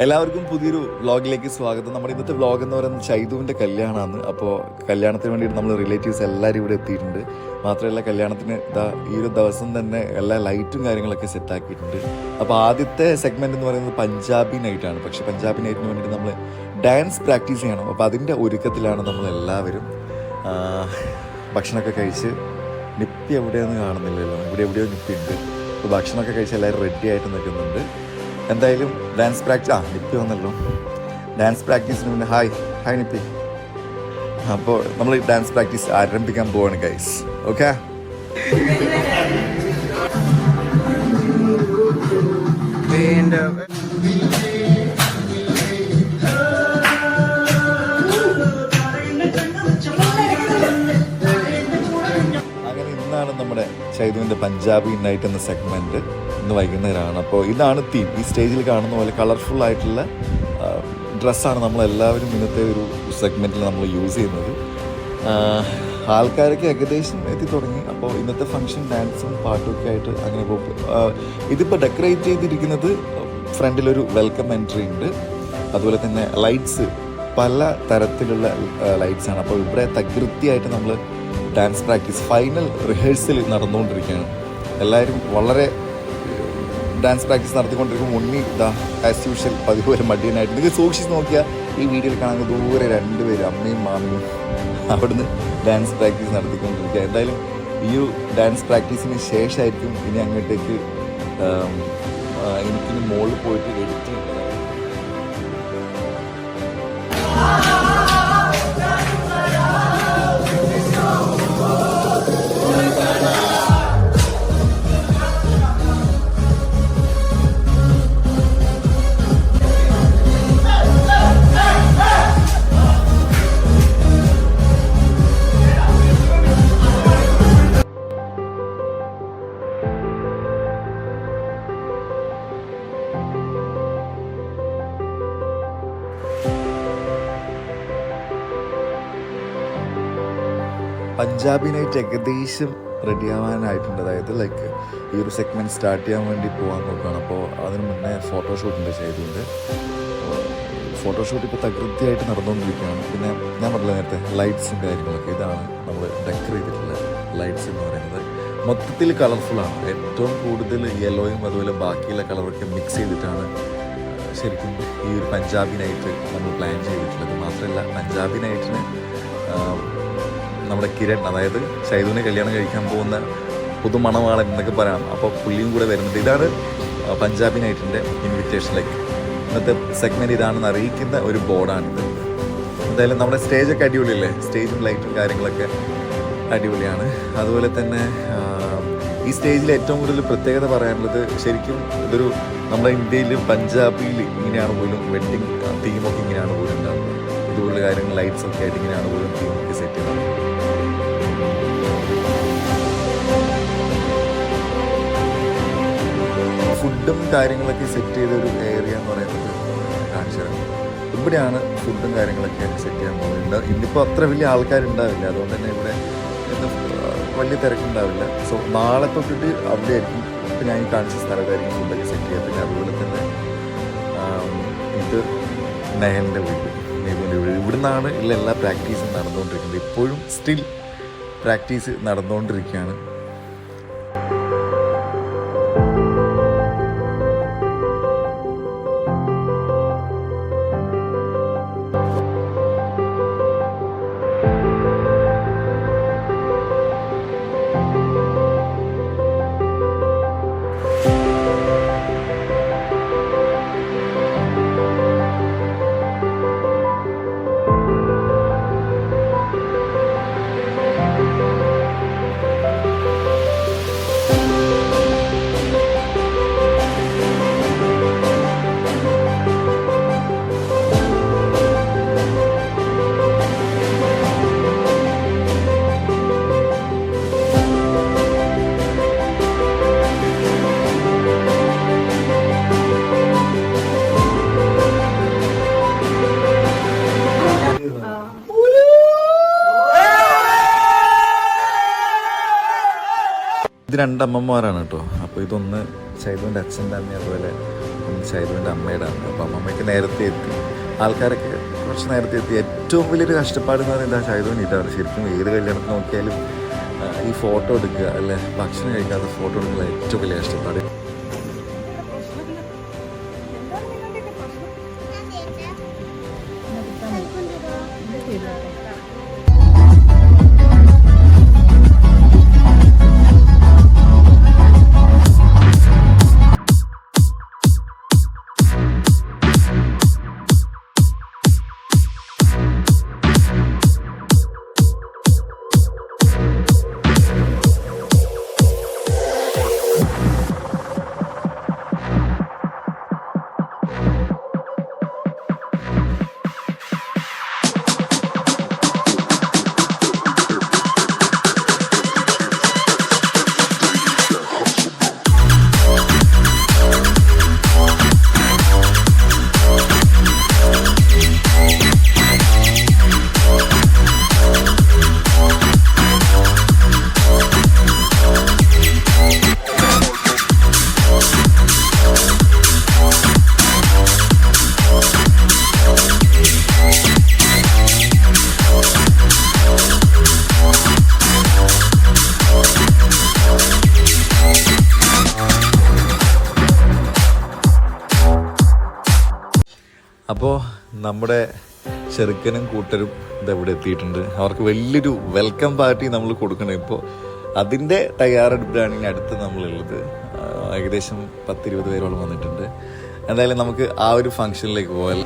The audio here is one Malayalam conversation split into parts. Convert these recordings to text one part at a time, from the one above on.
എല്ലാവർക്കും പുതിയൊരു വ്ളോഗിലേക്ക് സ്വാഗതം. നമ്മുടെ ഇന്നത്തെ വ്ളോഗ് എന്ന് പറയുന്നത് ചൈതുവിൻ്റെ കല്യാണമാണ്. അപ്പോൾ കല്യാണത്തിന് വേണ്ടിയിട്ട് നമ്മൾ റിലേറ്റീവ്സ് എല്ലാവരും ഇവിടെ എത്തിയിട്ടുണ്ട്. മാത്രമല്ല കല്യാണത്തിന് ഈ ഒരു ദിവസം തന്നെ എല്ലാ ലൈറ്റും കാര്യങ്ങളൊക്കെ സെറ്റാക്കിയിട്ടുണ്ട്. അപ്പോൾ ആദ്യത്തെ സെഗ്മെൻറ്റ് എന്ന് പറയുന്നത് പഞ്ചാബി നൈറ്റാണ്. പക്ഷേ പഞ്ചാബി നൈറ്റിന് വേണ്ടിയിട്ട് നമ്മൾ ഡാൻസ് പ്രാക്ടീസ് ചെയ്യണം. അപ്പോൾ അതിൻ്റെ ഒരുക്കത്തിലാണ് നമ്മളെല്ലാവരും. ഭക്ഷണമൊക്കെ കഴിച്ച് നിപ്പി എവിടെയൊന്നും കാണുന്നില്ലല്ലോ, ഇവിടെ എവിടെയോ നിപ്പിയുണ്ട്. അപ്പോൾ ഭക്ഷണമൊക്കെ കഴിച്ച് എല്ലാവരും റെഡി ആയിട്ട് നിൽക്കുന്നുണ്ട്. എന്തായാലും ഡാൻസ് പ്രാക്ടീസ് നിപ്പി വന്നല്ലോ. ഡാൻസ് പ്രാക്ടീസിന് മുന്നേ ഹായ് നിപ്പി. അപ്പോൾ നമ്മൾ ഡാൻസ് പ്രാക്ടീസ് ആരംഭിക്കാൻ പോവാണ് ഗൈസ്. ഓക്കെ, അങ്ങനെ ഇന്നാണ് നമ്മുടെ ചൈതുവിൻ്റെ പഞ്ചാബി നൈറ്റ് എന്ന സെഗ്മെൻറ്റ് ഇന്ന് വൈകുന്നേരമാണ്. അപ്പോൾ ഇതാണ് തീം. ഈ സ്റ്റേജിൽ കാണുന്ന പോലെ കളർഫുൾ ആയിട്ടുള്ള ഡ്രസ്സാണ് നമ്മളെല്ലാവരും ഇന്നത്തെ ഒരു സെഗ്മെൻറ്റിൽ നമ്മൾ യൂസ് ചെയ്യുന്നത്. ആൾക്കാരൊക്കെ ഏകദേശം എത്തി തുടങ്ങി. അപ്പോൾ ഇന്നത്തെ ഫംഗ്ഷൻ ഡാൻസും പാട്ടുമൊക്കെ ആയിട്ട് അങ്ങനെ പോകും. ഇതിപ്പോൾ ഡെക്കറേറ്റ് ചെയ്തിരിക്കുന്നത് ഫ്രണ്ടിലൊരു വെൽക്കം എൻട്രി ഉണ്ട്. അതുപോലെ തന്നെ ലൈറ്റ്സ് പല തരത്തിലുള്ള ലൈറ്റ്സാണ്. അപ്പോൾ ഇവിടെ തകൃതിയായിട്ട് നമ്മൾ ഡാൻസ് പ്രാക്ടീസ് ഫൈനൽ റിഹേഴ്സൽ നടന്നുകൊണ്ടിരിക്കുകയാണ്. എല്ലാവരും വളരെ ഡാൻസ് പ്രാക്ടീസ് നടത്തിക്കൊണ്ടിരിക്കുമ്പോൾ ഉണ്ണി ആസ് യൂഷ്വൽ പതിപോലെ മടിയനായിട്ട് നിങ്ങൾ സൂക്ഷിച്ച് നോക്കിയാൽ ഈ വീഡിയോയിൽ കാണുന്ന ദൂരെ രണ്ടുപേരും അമ്മയും മാമിയും അവിടുന്ന് ഡാൻസ് പ്രാക്ടീസ് നടത്തിക്കൊണ്ടിരിക്കുക. എന്തായാലും ഈ ഒരു ഡാൻസ് പ്രാക്ടീസിന് ശേഷമായിരിക്കും ഇനി അങ്ങോട്ടേക്ക് എനിക്കിനി മോളിൽ പോയിട്ട് എഡിറ്റ് ചെയ്യുന്നത്. പഞ്ചാബി നൈറ്റ് ഏകദേശം റെഡി ആവാനായിട്ടുണ്ട്. അതായത് ലൈക്ക് ഈ ഒരു സെഗ്മെൻറ്റ് സ്റ്റാർട്ട് ചെയ്യാൻ വേണ്ടി പോകാൻ നോക്കുകയാണ്. അപ്പോൾ അതിന് മുന്നേ ഫോട്ടോഷൂട്ടിൻ്റെ ചെയ്തിട്ടുണ്ട്. ഫോട്ടോഷൂട്ട് ഇപ്പോൾ തകൃതിയായിട്ട് നടന്നുകൊണ്ടിരിക്കുകയാണ്. പിന്നെ ഞാൻ പറഞ്ഞില്ല നേരത്തെ ലൈറ്റ്സും കാര്യങ്ങളൊക്കെ, ഇതാണ് നമ്മൾ ഡെക്കറേറ്റ് ചെയ്തിട്ടുള്ള ലൈറ്റ്സ് എന്ന് പറയുന്നത്. മൊത്തത്തിൽ കളർഫുള്ളാണ്. ഏറ്റവും കൂടുതൽ യെല്ലോയും അതുപോലെ ബാക്കിയുള്ള കളറൊക്കെ മിക്സ് ചെയ്തിട്ടാണ് ശരിക്കും ഈ ഒരു പഞ്ചാബി നൈറ്റ് നമ്മൾ പ്ലാൻ ചെയ്തിട്ടുള്ളത്. മാത്രമല്ല പഞ്ചാബി നൈറ്റിന് നമ്മുടെ കിരൺ, അതായത് ചൈതുവിനെ കല്യാണം കഴിക്കാൻ പോകുന്ന പുതുമണവാളൻ എന്നൊക്കെ പറയാം, അപ്പോൾ പുള്ളിയും കൂടെ വരുന്നുണ്ട്. ഇതാണ് പഞ്ചാബി നൈറ്റിൻ്റെ ഇൻവിറ്റേഷൻ. ലൈക്ക് ഇന്നത്തെ സെഗ്മെൻറ്റ് ഇതാണെന്ന് അറിയിക്കുന്ന ഒരു ബോർഡാണിത്. എന്തായാലും നമ്മുടെ സ്റ്റേജൊക്കെ അടിപൊളിയല്ലേ, സ്റ്റേജും ലൈറ്റും കാര്യങ്ങളൊക്കെ അടിപൊളിയാണ്. അതുപോലെ തന്നെ ഈ സ്റ്റേജിൽ ഏറ്റവും കൂടുതൽ പ്രത്യേകത പറയാനുള്ളത് ശരിക്കും ഇതൊരു നമ്മുടെ ഇന്ത്യയിൽ പഞ്ചാബിയിൽ ഇങ്ങനെയാണ് പോലും വെഡ്ഡിങ് തീമൊക്കെ ഇങ്ങനെയാണ് പോലും ഉണ്ടാകുന്നത്. ഇതുപോലുള്ള കാര്യങ്ങൾ ലൈറ്റ്സൊക്കെ ആയിട്ട് ഇങ്ങനെയാണ് പോലും തീമൊക്കെ സെറ്റ് ചെയ്യുന്നത്. ഫുഡും കാര്യങ്ങളൊക്കെ സെറ്റ് ചെയ്തൊരു ഏരിയ എന്ന് പറയുന്നത് കാണിച്ചു തരാം. ഇവിടെയാണ് ഫുഡും കാര്യങ്ങളൊക്കെ സെറ്റ് ചെയ്യാൻ പോകുന്നത്. ഇന്നിപ്പോൾ അത്ര വലിയ ആൾക്കാരുണ്ടാവില്ല, അതുകൊണ്ട് തന്നെ ഇവിടെ വലിയ തിരക്കുണ്ടാവില്ല. സോ നാളെ തൊട്ടിട്ട് അവിടെ ആയിരിക്കും. ഇപ്പം ഞാൻ ഈ കാണിച്ച സ്ഥലത്തായിരിക്കും ഫുഡൊക്കെ സെറ്റ് ചെയ്യുക. പിന്നെ അതുപോലെ തന്നെ ഇത് നയൻ്റെ വീട്, നെയ്ബിൻ്റെ വീട്. ഇവിടെ നിന്നാണ് എല്ലാ പ്രാക്ടീസും നടന്നുകൊണ്ടിരിക്കുന്നത്. ഇപ്പോഴും സ്റ്റിൽ പ്രാക്ടീസ് നടന്നുകൊണ്ടിരിക്കുകയാണ്. ഇത് രണ്ടമ്മമാരാണ് കേട്ടോ. അപ്പോൾ ഇതൊന്ന് ചൈതുവിൻ്റെ അച്ഛൻ്റെ അമ്മ, അതുപോലെ ഷൈദുവിൻ്റെ അമ്മയുടെ ആണ്. അപ്പം അമ്മയ്ക്ക് നേരത്തെ എത്തി, ആൾക്കാരൊക്കെ കുറച്ച് നേരത്തെ എത്തി. ഏറ്റവും വലിയൊരു കഷ്ടപ്പാട് എന്ന് പറയുന്നത് ഷൈദുവിന് ഇതാണ്. ശരിക്കും ഏത് കല്യാണത്തിന് നോക്കിയാലും ഈ ഫോട്ടോ എടുക്കുക അല്ലെ, ഭക്ഷണം കഴിക്കാതെ ഫോട്ടോ എടുക്കുക ഏറ്റവും വലിയ കഷ്ടപ്പാട്. അപ്പോൾ നമ്മുടെ ചെറുക്കനും കൂട്ടരും ഇതെവിടെ എത്തിയിട്ടുണ്ട്. അവർക്ക് വലിയൊരു വെൽക്കം പാർട്ടി നമ്മൾ കൊടുക്കണം. ഇപ്പോൾ അതിൻ്റെ തയ്യാറെടുപ്പിലാണ് ഇനി അടുത്ത് നമ്മളുള്ളത്. ഏകദേശം 10-20 പേരോളം വന്നിട്ടുണ്ട്. എന്തായാലും നമുക്ക് ആ ഒരു ഫംഗ്ഷനിലേക്ക് പോകാം.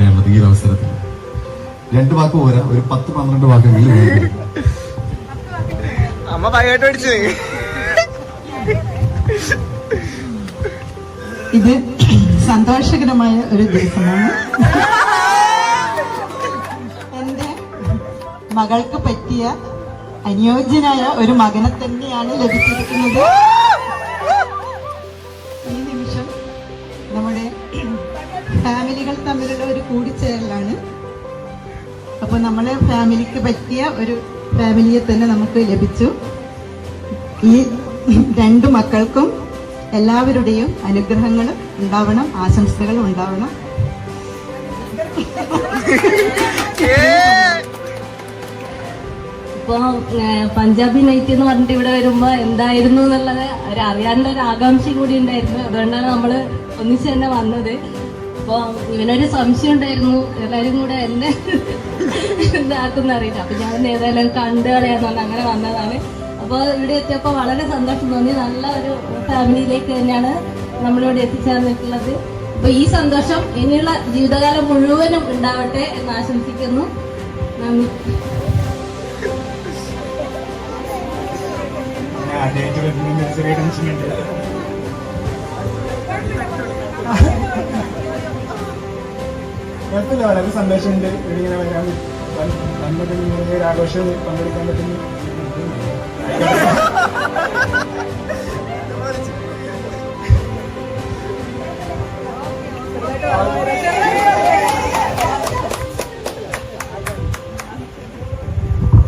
പറയാനുള്ളത് ഈ ഒരു അവസരത്തിൽ? 2 വാക്ക് പോരാ, ഒരു 10-12 വാക്കെങ്കിലും. അമ്മ ഭയമായിട്ട് പഠിച്ചു. ഇത് സന്തോഷകരമായ ഒരു ദിവസമാണ്. എന്റെ മകൾക്ക് പറ്റിയ അനുയോജ്യനായ ഒരു മകനെ തന്നെയാണ് ലഭിച്ചിരിക്കുന്നത്. ഈ നിമിഷം നമ്മുടെ ഫാമിലികൾ തമ്മിലുള്ള ഒരു കൂടിച്ചേരലാണ്. അപ്പോൾ നമ്മളെ ഫാമിലിക്ക് പറ്റിയ ഒരു ഫാമിലിയെ തന്നെ നമുക്ക് ലഭിച്ചു. ഈ 2 മക്കൾക്കും എല്ലാവരുടെയും അനുഗ്രഹങ്ങൾ ഉണ്ടാവണം, ആശംസകൾ ഉണ്ടാവണം. ഇപ്പൊ പഞ്ചാബി നൈറ്റ് എന്ന് പറഞ്ഞിട്ട് ഇവിടെ വരുമ്പോ എന്തായിരുന്നു എന്നുള്ളത് അറിയാനുള്ള ഒരു ആകാംക്ഷയും കൂടി ഉണ്ടായിരുന്നു. അതുകൊണ്ടാണ് നമ്മള് ഒന്നിച്ച് തന്നെ വന്നത്. അപ്പൊ ഇവനൊരു സംശയം ഉണ്ടായിരുന്നു, എല്ലാരും കൂടെ എന്നെ എന്താക്കുന്ന അറിയില്ല. അപ്പൊ ഞാൻ ഏതായാലും കണ്ടു കളയാന്ന് പറഞ്ഞാൽ അങ്ങനെ വന്നതാണ്. അപ്പോൾ ഇവിടെ എത്തിയപ്പോൾ വളരെ സന്തോഷം തോന്നി. നല്ല ഒരു ഫാമിലിയിലേക്ക് തന്നെയാണ് നമ്മളിവിടെ എത്തിച്ചേർന്നിട്ടുള്ളത്. അപ്പൊ ഈ സന്തോഷം ഇനിയുള്ള ജീവിതകാലം മുഴുവനും ഉണ്ടാവട്ടെ എന്ന് ആശംസിക്കുന്നു. നന്ദി. വളരെ സന്തോഷമുണ്ട് ഇവിടെ ഇങ്ങനെ വരാൻ ഒരു ആഘോഷം പങ്കെടുക്കാൻ പറ്റുന്നു.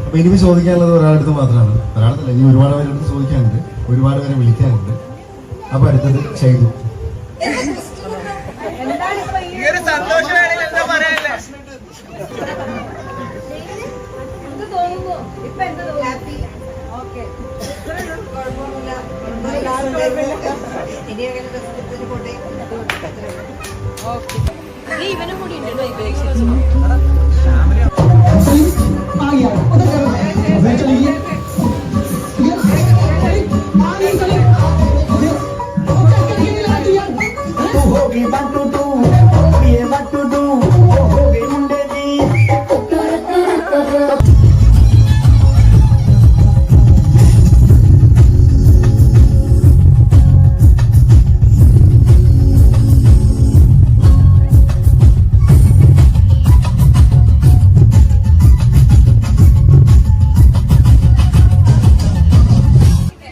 അപ്പൊ എനിക്ക് ചോദിക്കാനുള്ളത് ഒരാളടുത്ത് മാത്രമാണ്. ഒരാളല്ല, ഇനി ഒരുപാട് പേരെടുത്ത് ചോദിക്കാനുണ്ട്, ഒരുപാട് പേരെ വിളിക്കാനുണ്ട്. അപ്പൊ അടുത്തത് ചെയ്തു. ഇവനും കൂടി ഉണ്ടല്ലോ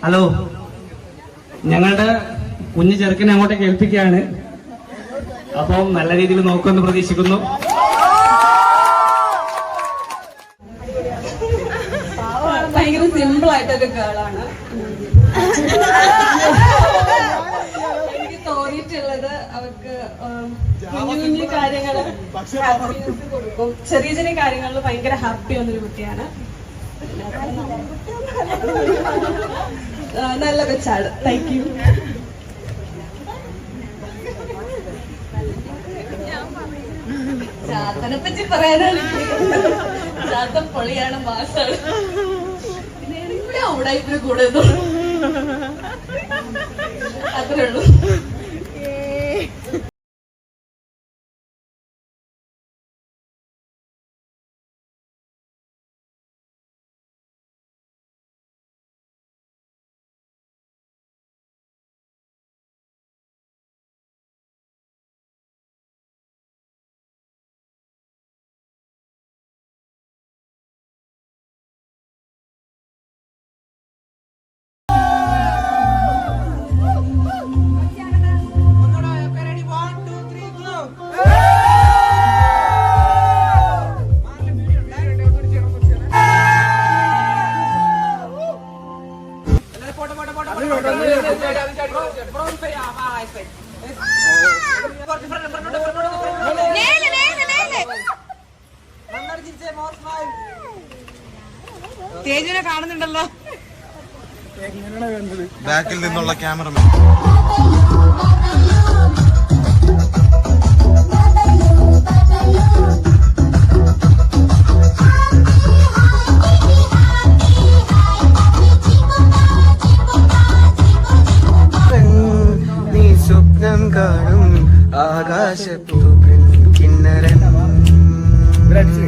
ഹലോ, ഞങ്ങളുടെ കുഞ്ഞു ചെറുക്കനെ അങ്ങോട്ടേക്ക് ഏൽപ്പിക്കുകയാണ്. അപ്പം നല്ല രീതിയിൽ നോക്കുമെന്ന് പ്രതീക്ഷിക്കുന്നു. ഭയങ്കര സിമ്പിൾ ആയിട്ടൊരു ഗേളാണ്. എനിക്ക് തോന്നിയിട്ടുള്ളത് അവർക്ക് കുഞ്ഞു കാര്യങ്ങള് കൊടുക്കും. ചെറിയ ചെറിയ കാര്യങ്ങളിൽ ഭയങ്കര ഹാപ്പി വന്നൊരു കുട്ടിയാണ്. നല്ല വെച്ചാണ്. Thank you. ചാത്തനെ പറ്റി പറയാനാണ്. ചാത്തൻ പൊളിയാണ്, മാസാണ്. പിന്നെ അവിടെ ഇത്ര കൂടെ അത്രേ ഉള്ളൂ. തേജുവിനെ കാണുന്നുണ്ടല്ലോ. ബാക്കിൽ നിന്നുള്ള ക്യാമറമാൻ. നീ സ്വപ്നം കാണും ആകാശത്തു കിണ്ണരൻ ഇവരടിച്ചു